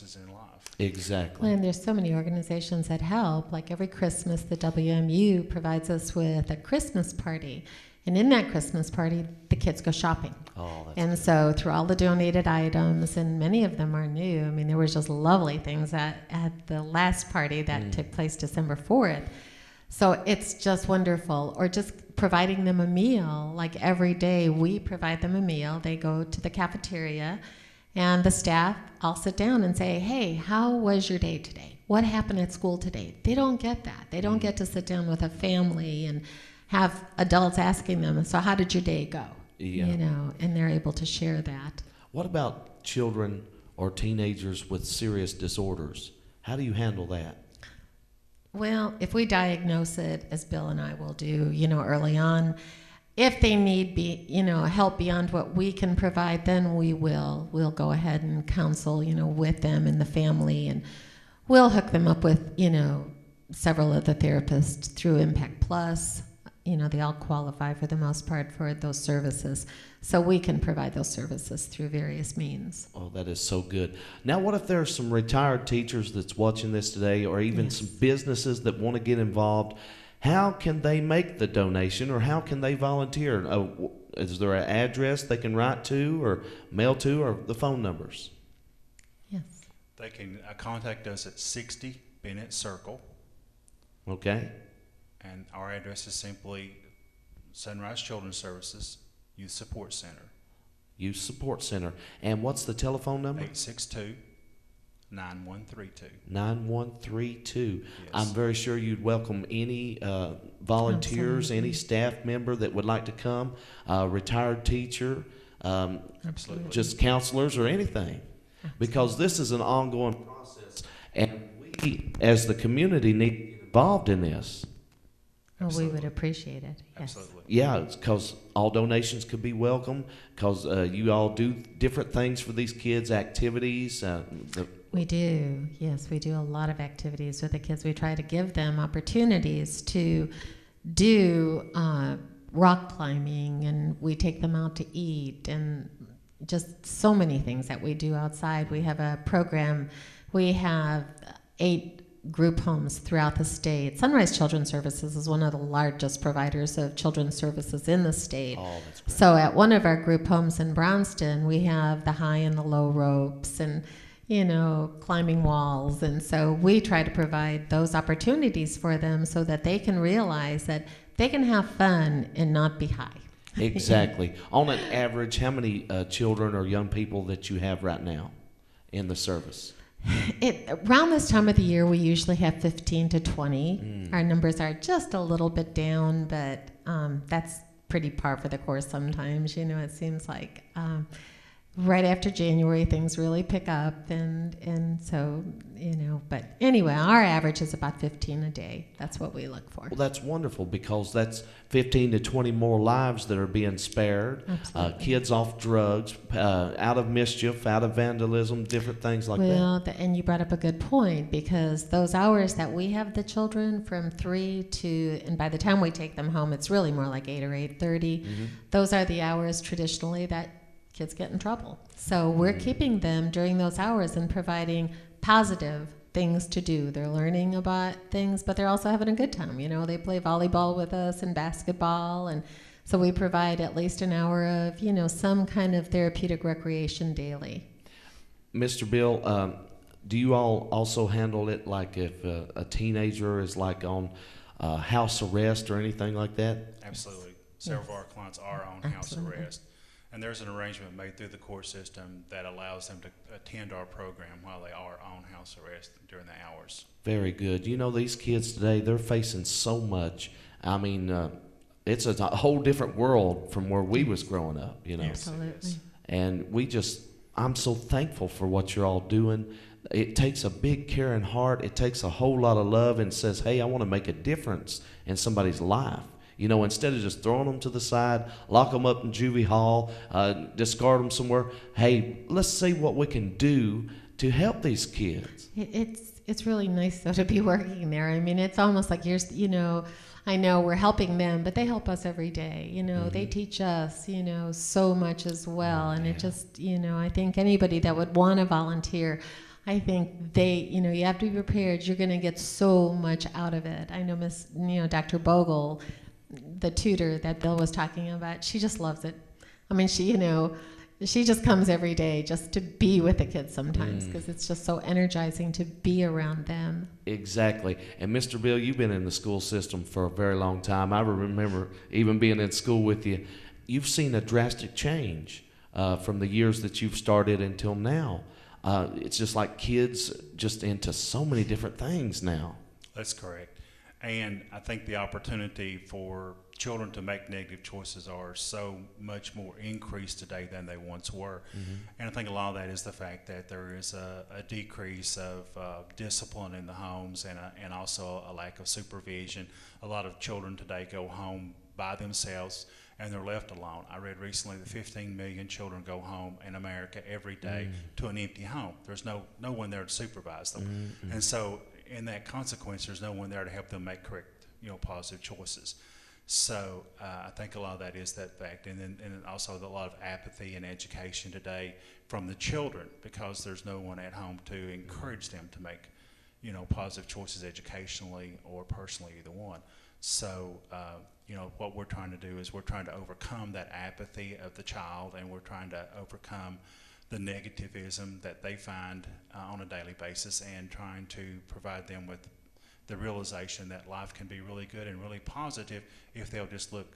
resources in life. Exactly. Well, and there's so many organizations that help. Like every Christmas, the WMU provides us with a Christmas party. And in that Christmas party, the kids go shopping. Oh, that's And good. so through all the donated items, and many of them are new. I mean, there was just lovely things at the last party that took place December 4th. So it's just wonderful. Or just providing them a meal. Like every day we provide them a meal. They go to the cafeteria and the staff all sit down and say, hey, how was your day today? What happened at school today? They don't get that. They don't get to sit down with a family and have adults asking them, so how did your day go? Yeah. You know, and they're able to share that. What about children or teenagers with serious disorders? How do you handle that? Well, if we diagnose it, as Bill and I will do, you know, early on, if they need help beyond what we can provide, then we'll go ahead and counsel, you know, with them and the family, and we'll hook them up with, you know, several of the therapists through Impact Plus. You know, they all qualify for the most part for those services. So we can provide those services through various means. Oh, that is so good. Now, what if there are some retired teachers that's watching this today, or even some businesses that want to get involved? How can they make the donation, or how can they volunteer? Is there an address they can write to or mail to, or the phone numbers? Yes. They can contact us at 60 Bennett Circle, Okay. and our address is simply Sunrise Children's Services Youth Support Center, Youth Support Center. And what's the telephone number? 862-9132. 9132. Yes. I'm very sure you'd welcome any volunteers, Absolutely. any staff member that would like to come, retired teacher, Absolutely. just counselors or anything. Because this is an ongoing process, and we, as the community, need to get involved in this. Oh, we Absolutely. would appreciate it. Yes. Absolutely. Yeah, because all donations could be welcome, because you all do different things for these kids, activities. We do. Yes, we do a lot of activities with the kids. We try to give them opportunities to do rock climbing, and we take them out to eat, and just so many things that we do outside. We have a program. We have 8 group homes throughout the state. Sunrise Children's Services is one of the largest providers of children's services in the state. Oh, that's great. So at one of our group homes in Brownston, we have the high and the low ropes and, you know, climbing walls. And so we try to provide those opportunities for them so that they can realize that they can have fun and not be high. Exactly. On an average, how many children or young people that you have right now in the service? Around this time of the year, we usually have 15 to 20. Our numbers are just a little bit down, but that's pretty par for the course sometimes. You know, it seems like right after January, things really pick up, and so, you know, but anyway, our average is about 15 a day. That's what we look for. Well, that's wonderful, because that's 15 to 20 more lives that are being spared. Absolutely. Kids off drugs, out of mischief, out of vandalism, different things like that. Well, and you brought up a good point, because those hours that we have the children from 3 to, and by the time we take them home, it's really more like 8 or 8:30. Those are the hours traditionally that kids get in trouble. So we're keeping them during those hours and providing positive things to do. They're learning about things, but they're also having a good time. You know, they play volleyball with us and basketball, and so we provide at least an hour of, you know, some kind of therapeutic recreation daily. Mr. Bill, do you all also handle it like if a teenager is like on house arrest or anything like that? Absolutely. Several of our clients are on house Absolutely. arrest, and there's an arrangement made through the court system that allows them to attend our program while they are on house arrest during the hours. Very good. You know, these kids today, they're facing so much. I mean, it's a whole different world from where we was growing up, you know. Yes. Absolutely. And I'm so thankful for what you're all doing. It takes a big caring heart. It takes a whole lot of love, and says, hey, I want to make a difference in somebody's life. You know, instead of just throwing them to the side, lock them up in juvie hall, discard them somewhere, hey, let's see what we can do to help these kids. It's really nice though to be working there. I mean, it's almost like you know, I know we're helping them, but they help us every day. You know, they teach us, you know, so much as well. And it just, you know, I think anybody that would want to volunteer, I think you have to be prepared. You're going to get so much out of it. I know Dr. Bogle, the tutor that Bill was talking about, she just loves it. I mean, she just comes every day just to be with the kids sometimes because it's just so energizing to be around them. Exactly. And Mr. Bill, you've been in the school system for a very long time. I remember even being in school with you. You've seen a drastic change from the years that you've started until now. It's just like kids just into so many different things now. That's correct. And I think the opportunity for children to make negative choices are so much more increased today than they once were. And I think a lot of that is the fact that there is a decrease of discipline in the homes and also a lack of supervision. A lot of children today go home by themselves and they're left alone. I read recently that 15 million children go home in America every day to an empty home. There's no one there to supervise them. And so in that consequence, there's no one there to help them make correct, positive choices. So I think a lot of that is that fact. And then also a lot of apathy in education today from the children because there's no one at home to encourage them to make, positive choices educationally or personally, either one. So, what we're trying to do is we're trying to overcome that apathy of the child, and we're trying to overcome the negativism that they find on a daily basis, and trying to provide them with the realization that life can be really good and really positive if they'll just look